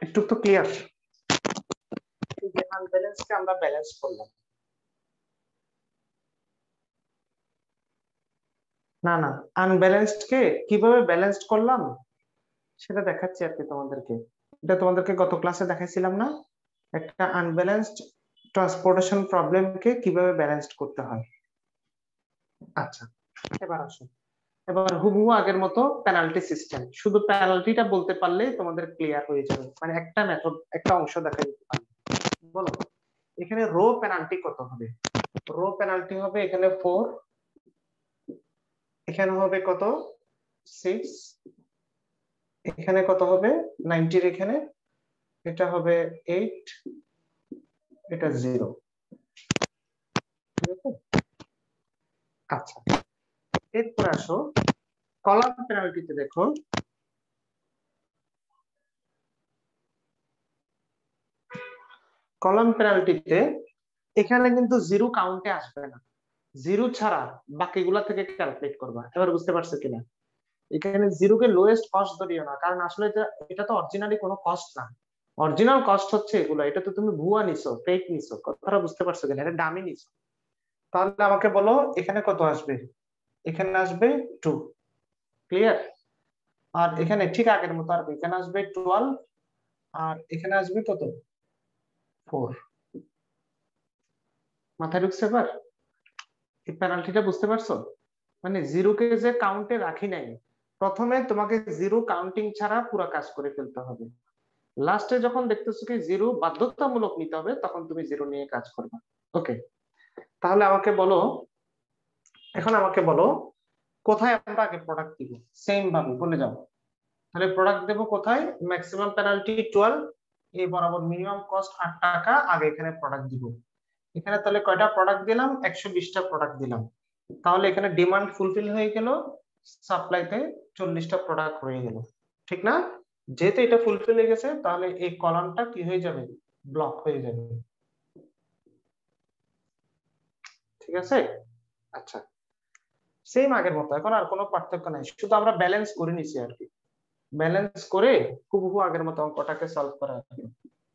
একটু তো ক্লিয়ার? এই যে আনব্যালেন্সকে আমরা ব্যালেন্স করলাম, না না, আনব্যালেন্সড কে কিভাবে ব্যালেন্সড করলাম সেটা দেখাচ্ছি আর কি তোমাদেরকে। এটা তোমাদেরকে গত ক্লাসে দেখাইছিলাম না, একটা আনব্যালেন্সড ট্রান্সপোর্টেশন প্রবলেমকে কিভাবে ব্যালেন্সড করতে হয়। আচ্ছা, এবার আসুন, এবার হুবহু আগের মতো পেনাল্টি সিস্টেম, শুধু পেনাল্টিটা বলতে পারলেই তোমাদের ক্লিয়ার হয়ে যাবে, মানে একটা মেথড একটা অংশ দেখা দিতে পারবে। বলো এখানে রো পেনাল্টি কত হবে? রো পেনাল্টি হবে এখানে 4, এখানে হবে কত 6, এখানে কত হবে 90 এর এখানে, এটা হবে 8, এটা 0। ঠিক আছে? আচ্ছা, এরপর আসো কলাম পেনাল্টিতে। দেখো কলাম পেনাল্টিতে এখানে কিন্তু জিরো কাউন্টে আসবে না, জিরো ছাড়া বাকিগুলা থেকে ক্যালকুলেট করবা। এবার বুঝতে পারছো কিনা? এখানে জিরো কে লোয়েস্ট কস্ট ধরিও না, কারণ আসলে এটা তো অরিজিনালি কোনো কস্ট না। অরিজিনাল কস্ট হচ্ছে এগুলো, এটা তো তুমি ভুয়া নিছো, ফেক নিছো। কথাটা বুঝতে পারছো কিনা? এটা ডামি নিছো। তাহলে আমাকে বলো এখানে কত আসবে? এখানে আসবে 2। ক্লিয়ার? আর এখানে ঠিক আগের মতো আসবে, এখানে আসবে 12, আর এখানে আসবে কত 4। মাথায় ঢুকছে এবার? এই পেনাল্টিটা বুঝতে পারছো? মানে জিরোকে যে কাউন্টে রাখি নাই, প্রথমে তোমাকে জিরো কাউন্টিং ছাড়া পুরো কাজ করে ফেলতে হবে। লাস্টে যখন দেখতেছো কি জিরো বাধ্যতামূলক নিতে হবে, তখন তুমি জিরো নিয়ে কাজ করবে। ওকে, তাহলে আমাকে বলো, এখন আমাকে বলো কোথায় আমরা আগে প্রোডাক্ট দিব। সেম ভাবে বলে যাও। তাহলে প্রোডাক্ট দেবো কোথায়? ম্যাক্সিমাম পেনাল্টি 12, এই বরাবর মিনিমাম কস্ট 8 টাকা, আগে এখানে প্রোডাক্ট দিব। এখানে তাহলে কয়টা প্রোডাক্ট দিলাম? 120টা প্রোডাক্ট দিলাম। তাহলে এখানে ডিমান্ড ফুলফিল হয়ে গেল, সাপ্লাইতে 40টা প্রোডাক্ট হয়ে গেল। ঠিক না? যেহেতু এটা ফুলফিল হয়ে গেছে, তাহলে এই কলামটা কি হয়ে যাবে? ব্লক হয়ে যাবে। ঠিক আছে? আচ্ছা, সেম আগের মতো, এখন আর কোনো পার্থক্য নাই, শুধু আমরা ব্যালেন্স করে নিছি আর কি। ব্যালেন্স করে হুবহু আগের মতো অঙ্কটাকে সলভ করা হলো।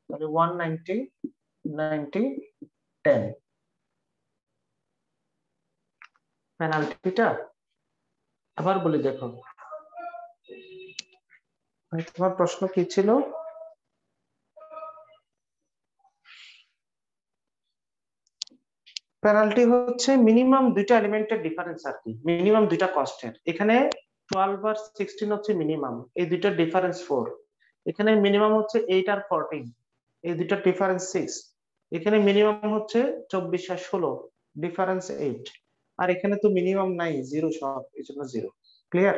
তাহলে 190 90 10 পেনাল্টিটা আবার বলি। দেখো তোমার প্রশ্ন কি ছিল? পেনাল্টি হচ্ছে মিনিমাম দুইটা এলিমেন্টের ডিফারেন্স আর কি, মিনিমাম দুইটা কস্টের। এখানে 12 আর 16 হচ্ছে মিনিমাম, এই দুইটার ডিফারেন্স 4। এখানে মিনিমাম হচ্ছে 8 আর 14, এই দুইটার ডিফারেন্স 6। এখানে মিনিমাম হচ্ছে 24 আর 16, ডিফারেন্স 8। আর এখানে তো মিনিমাম নাই, জিরো সব, এই জন্য জিরো। ক্লিয়ার?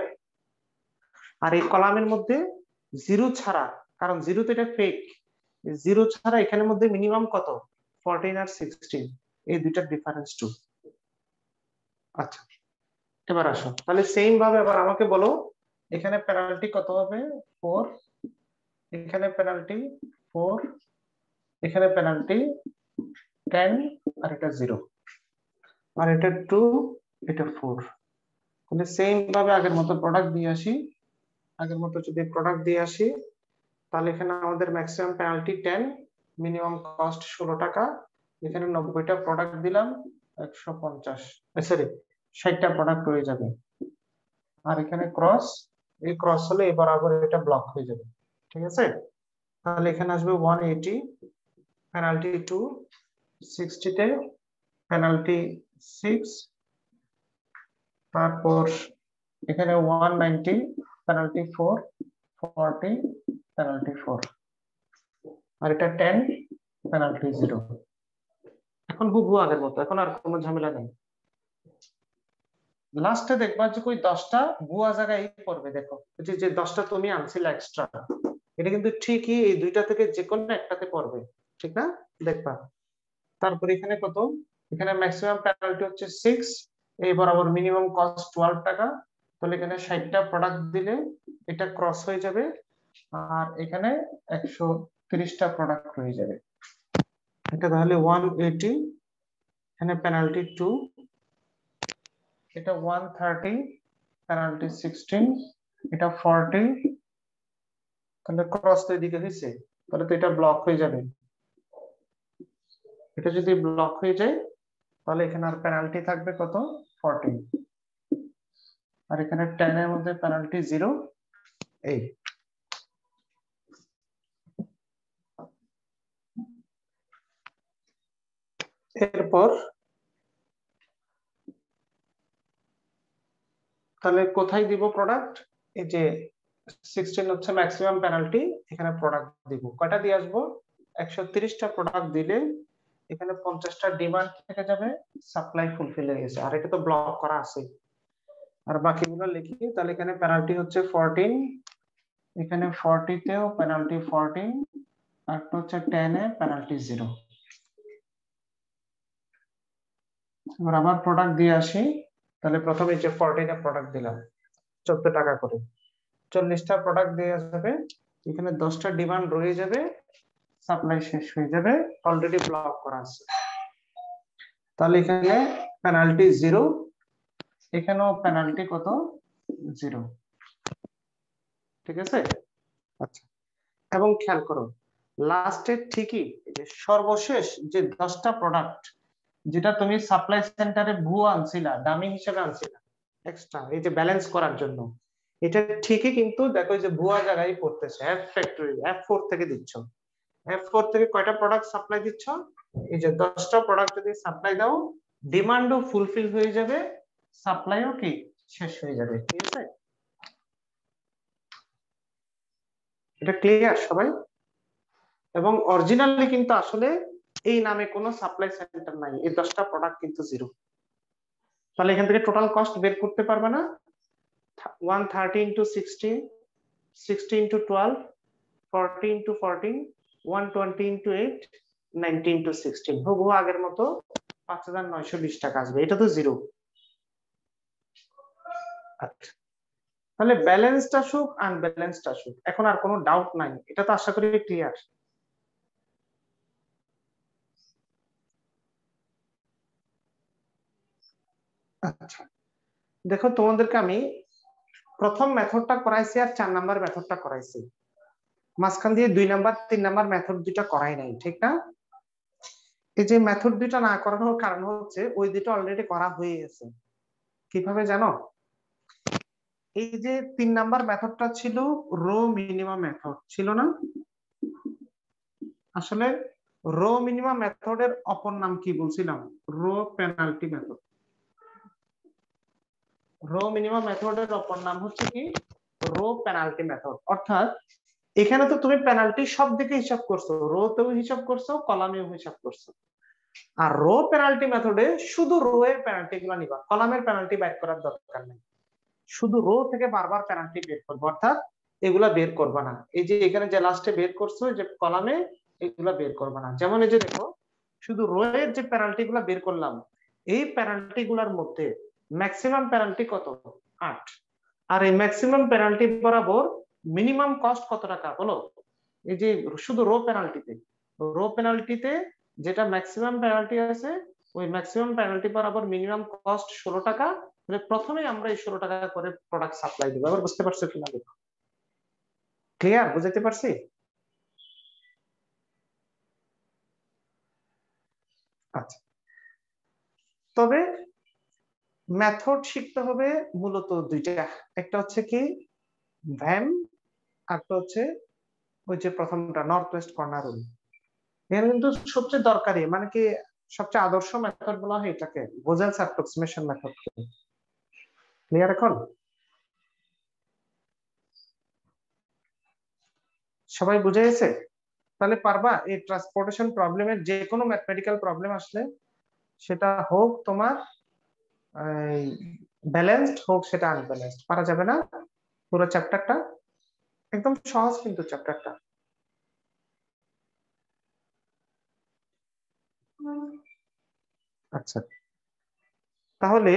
আর এই কলামের মধ্যে জিরো ছাড়া, কারণ জিরো তো এটা ফেক, জিরো ছাড়া এখানের মধ্যে মিনিমাম কত? 14 আর 16, এই দুইটার ডিফারেন্স 2। আচ্ছা, এবার আসো তাহলে সেম ভাবে আবার আমাকে বলো এখানে পেনাল্টি কত হবে? 4, এখানে পেনাল্টি 4, এখানে পেনাল্টি 10, আর এটা 0, আর এটা 2, এটা 4। তাহলে সেম ভাবে আগের মতো প্রোডাক্ট দিয়ে আসি। আগের মতো যদি প্রোডাক্ট দিয়ে আসি, তাহলে এখানে আমাদের ম্যাক্সিমাম পেনাল্টি 10, মিনিমাম কস্ট 16 টাকা। এখানে 90টা প্রোডাক্ট দিলাম, 150, সরি 60টা প্রোডাক্ট হয়ে যাবে। আর এখানে ক্রস, এই ক্রস হলে এই বরাবর এটা ব্লক হয়ে যাবে। ঠিক আছে? তাহলে এখানে আসবে 180, পেনাল্টি 2, 60 তে পেনাল্টি 6, তারপর এখানে 190, পেনাল্টি 4, 40, পেনাল্টি 4, আর এটা 10, পেনাল্টি 0। এখন হুবহু আগের মতো, এখন আর কোনো ঝামেলা নেই। লাস্টে দেখবা যে কই 10টা ভুয়া জায়গায় পড়বে। দেখো যে যে 10টা তুমি আনছিলে এক্সট্রা, এটা কিন্তু ঠিকই এই দুইটা থেকে যে কোনো একটাতে পড়বে। ঠিক না? দেখবা। তারপর এখানে কত? এখানে ম্যাক্সিমাম পেনাল্টি হচ্ছে 6, এই বরাবর মিনিমাম কস্ট 12 টাকা। তাহলে এখানে 60টা প্রোডাক্ট দিলে এটা ক্রস হয়ে যাবে, আর এখানে 130টা প্রোডাক্ট হয়ে যাবে। এটা তাহলে 180, এখানে পেনাল্টি 2, এটা 130, পেনাল্টি 16, এটা 40। তাহলে ক্রস তো এদিকে হয়েছে, তাহলে তো এটা ব্লক হয়ে যাবে। এটা যদি ব্লক হয়ে যায়, তাহলে এখানে আর পেনাল্টি থাকবে কত? 14, আর এখানে 10 এর মধ্যে পেনাল্টি 0, এই। এরপর তাহলে কোথায় দিব প্রোডাক্ট? এই যে 16 হচ্ছে ম্যাক্সিমাম পেনাল্টি, এখানে প্রোডাক্ট দিব। কয়টা দিয়ে আসবো? 130টা প্রোডাক্ট দিলে এখানে 50টা ডিমান্ড থেকে যাবে, সাপ্লাই ফুলফিল হয়ে গেছে। আর এটা তো ব্লক করা আছে। আর বাকিগুলো লিখি তাহলে এখানে পেনাল্টি হচ্ছে 14, এখানে 40 তেও পেনাল্টি 14, আর হচ্ছে 10 এ পেনাল্টি 0। এবার আবার প্রোডাক্ট দিয়ে আসি। তাহলে প্রথমে যে 14 এ প্রোডাক্ট দিলাম 14 টাকা করে, 40টা প্রোডাক্ট দিয়ে যাবে, এখানে 10টা ডিমান্ড রয়ে যাবে, সাপ্লাই শেষ হয়ে যাবে, অলরেডি ব্লক করা আছে। তাহলে এখানে পেনাল্টি 0, এখানেও পেনাল্টি কত? 0। ঠিক আছে? আচ্ছা, এবং খেয়াল করো লাস্টে ঠিকই যে সর্বশেষ যে 10টা প্রোডাক্ট যেটা তুমি সাপ্লাই সেন্টারে ভুয়া আনছিলা, ডামি হিসেবে আনছিলা এক্সট্রা, এই যে ব্যালেন্স করার জন্য, এটা ঠিকই কিন্তু দেখো যে ভুয়া জায়গায় পড়তেছে। এফ ফ্যাক্টরি F4 থেকে দিচ্ছ, F4 থেকে কয়টা প্রোডাক্ট সাপ্লাই দিচ্ছ? এই যে 10টা প্রোডাক্ট যদি সাপ্লাই দাও, ডিমান্ডও ফুলফিল হয়ে যাবে, সাপ্লাইও কি শেষ হয়ে যাবে। ঠিক আছে? এটা ক্লিয়ার সবাই? এবং অরিজিনালি কিন্তু আসলে এই নামে কোনো সাপ্লাই সেন্টার নাই, এই 10টা প্রোডাক্ট কিন্তু 0। তাহলে এখান থেকে টোটাল কস্ট বের করতে পারবে না? 130 into 60, 60 into 12, 40 into 14, 120 into 8, 90 into 16, হুবহু আগের মতো 5920 টাকা আসবে। এটা তো 0। আচ্ছা, তাহলে ব্যালেন্সড আসুক আনব্যালেন্সড আসুক, এখন আর কোনো ডাউট নাই, এটা তো আশা করি ক্লিয়ার। আচ্ছা, দেখো তোমাদেরকে আমি প্রথম মেথডটা করাইছি আর 4 নাম্বার মেথডটা করাইছি, মাঝখান দিয়ে 2 নাম্বার 3 নাম্বার মেথড দুইটা করাই নাই, ঠিক না? এই যে মেথড দুইটা না করানোর কারণ হচ্ছে ওই দুটো অলরেডি করা হয়ে গেছে। কিভাবে জানো? এই যে 3 নাম্বার মেথডটা ছিল রো মিনিমাম মেথড, ছিল না? আসলে রো মিনিমাম মেথডের অপর নাম কি বলছিলাম? Row penalty method. Row minimum মেথডের অপর নাম হচ্ছে কি? Row penalty method. অর্থাৎ এখানে তো তুমি পেনাল্টি সব দিকে হিসাব করছো, রো তেও হিসাব করছো, কলামেও হিসাব করছো। আর রো পেনাল্টি মেথডে শুধু রো এর পেনাল্টি গুলো নিবা, কলামের পেনাল্টি বের করার দরকার নেই। শুধু রো থেকে বারবার পেনাল্টি বের করবো, অর্থাৎ এগুলা বের করবা না। এই যে এখানে যে লাস্টে বের করছো যে কলামে, এগুলা বের করবা না। যেমন এই যে দেখো, শুধু রো এর যে পেনাল্টি গুলা বের করলাম, এই পেনাল্টি গুলার মধ্যে ম্যাক্সিমাম পেনাল্টি কত? 8। আর এই ম্যাক্সিমাম পেনাল্টি বরাবর মিনিমাম কস্ট কত টাকা বলো? এই যে শুধু রো পেনাল্টিতে যেটা ম্যাক্সিমাম পেনাল্টি আছে, ওই ম্যাক্সিমাম পেনাল্টি বরাবর মিনিমাম কস্ট 16 টাকা। প্রথমে আমরা এই 16 টাকা করে প্রোডাক্ট সাপ্লাই দিব। এবার বুঝতে পারছো কিনা দেখো, ক্লিয়ার বুঝাতে পারছি? আচ্ছা, তবে মেথড শিখতে হবে মূলত দুইটা, একটা হচ্ছে কি ভ্যাম, আরটা হচ্ছে ওই যে প্রথমটা নর্থ ওয়েস্ট কর্নার রুল। এখানে কিন্তু সবচেয়ে দরকারি মানে কি সবচেয়ে আদর্শ মেথড বলা হয় এটাকে, ভোজেলস অ্যাপ্রক্সিমেশন মেথড। ক্লিয়ার এখন? সবাই বুঝে গেছে? তাহলে পারবা এই ট্রান্সপোর্টেশন প্রবলেমের যে কোনো ম্যাথমেটিক্যাল প্রবলেম আসলে, সেটা হোক তোমার ব্যালেন্সড হোক সেটা আনব্যালেন্সড, পারা যাবে না? পুরো চ্যাপ্টারটা একদম সহজ কিন্তু চ্যাপ্টারটা। আচ্ছা, তাহলে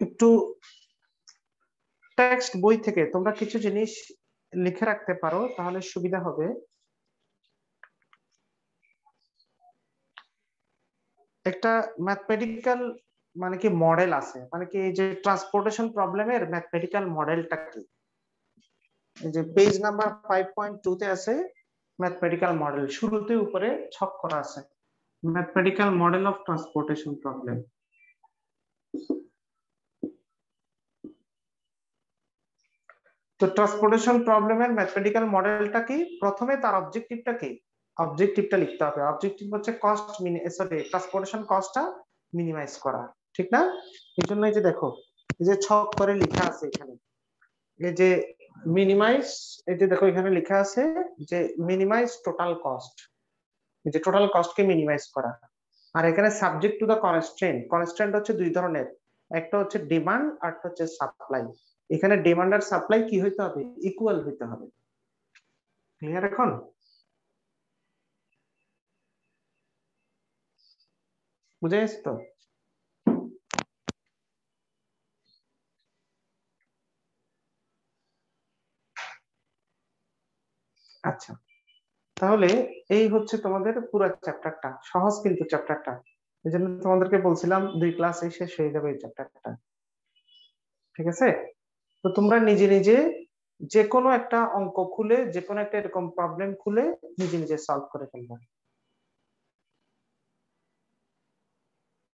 একটু টেক্সট বই থেকে তোমরা কিছু জিনিস লিখে রাখতে পারো, তাহলে সুবিধা হবে। একটা ম্যাথমেটিক্যাল মানে কি মডেল আছে, মানে কি এই যে ট্রান্সপোর্টেশন প্রবলেমের ম্যাথমেটিক্যাল মডেলটা কি, এই যে পেজ নাম্বার 5.2 তে আছে ম্যাথমেটিক্যাল মডেল, শুরুতে উপরে ছক করা আছে mathematical model of transportation problem. তো ট্রান্সপোর্টেশন প্রবলেমের ম্যাথমেটিক্যাল মডেলটা কি? প্রথমে তার অবজেক্টিভটা কি? অবজেক্টিভটা লিখতে হবে। অবজেক্টিভ হচ্ছে কস্ট সরি ট্রান্সপোর্টেশন কস্টটা মিনিমাইজ করা, ঠিক না? এই জন্য এই যে দেখো, এই যে ছক করে লেখা আছে এখানে, এই যে মিনিমাইজ, এই যে দেখো এখানে লেখা আছে যে মিনিমাইজ টোটাল কস্ট, এই যে টোটাল কস্টকে মিনিমাইজ করা। আর এখানে subject to the constraint, constraint হচ্ছে দুই ধরনের, একটা হচ্ছে ডিমান্ড আর একটা হচ্ছে সাপ্লাই। এখানে ডিমান্ড আর সাপ্লাই কি হইতে হবে? ইকুয়াল হইতে হবে। ক্লিয়ার এখন? বুঝে গেছে তো? আচ্ছা, তাহলে এই হচ্ছে তোমাদের পুরো চ্যাপ্টারটা, সহজ কিন্তু চ্যাপ্টারটা। এই জন্য তোমাদেরকে বলছিলাম 2 ক্লাসে শেষ হয়ে যাবে এই চ্যাপ্টারটা। ঠিক আছে? তো তোমরা নিজে নিজে যে কোনো একটা অঙ্ক খুলে, যে কোনো একটা এরকম প্রবলেম খুলে নিজে নিজে সলভ করে ফেলবে।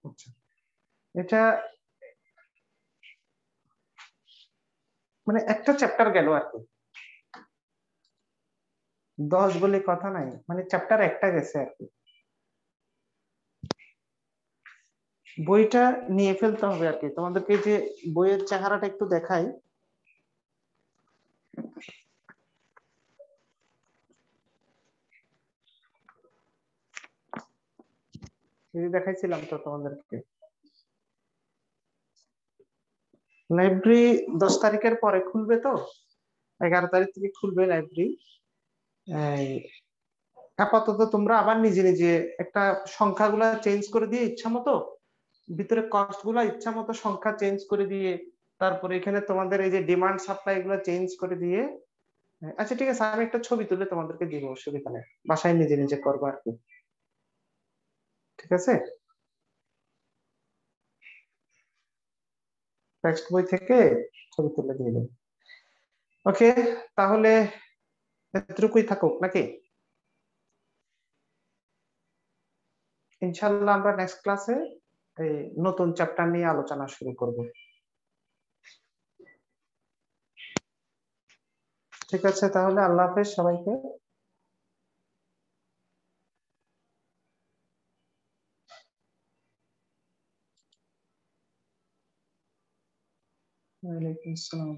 আচ্ছা, এটা মানে একটা চ্যাপ্টার গেল আর কি, 10 বলে কথা নাই, মানে চ্যাপ্টার একটা গেছে আর কি। বইটা নিয়ে ফেলতে হবে আর কি তোমাদেরকে। যে বইয়ের চেহারাটা একটু দেখাই, এই যে দেখাইছিলাম তো তোমাদেরকে। লাইব্রেরি 10 তারিখের পরে খুলবে তো, 11 তারিখ থেকে খুলবে লাইব্রেরি। আপাতত তোমরা আবার নিজে নিজে একটা সংখ্যাগুলা চেঞ্জ করে দিয়ে ইচ্ছা মতো, ভিতরে কস্ট গুলা ইচ্ছা মতো সংখ্যা চেঞ্জ করে দিয়ে, তারপরে এখানে তোমাদের এই যে ডিমান্ড সাপ্লাই গুলা চেঞ্জ করে দিয়ে। আচ্ছা ঠিক আছে, আমি একটা ছবি তুলে তোমাদেরকে দিব, অসুবিধা নেই, বাসায় নিজে নিজে করবো আর কি। ঠিক আছে? টেক্সট বই থেকে ছবি তুলে দিয়ে দেবো। ওকে, তাহলে এতটুকুই থাকুক নাকি? ইনশাল্লাহ আমরা নেক্সট ক্লাসে এই নতুন চ্যাপ্টার নিয়ে আলোচনা শুরু করব। ঠিক আছে, তাহলে আল্লাহ হাফেজ সবাইকে। ওয়ালাইকুম আসসালাম।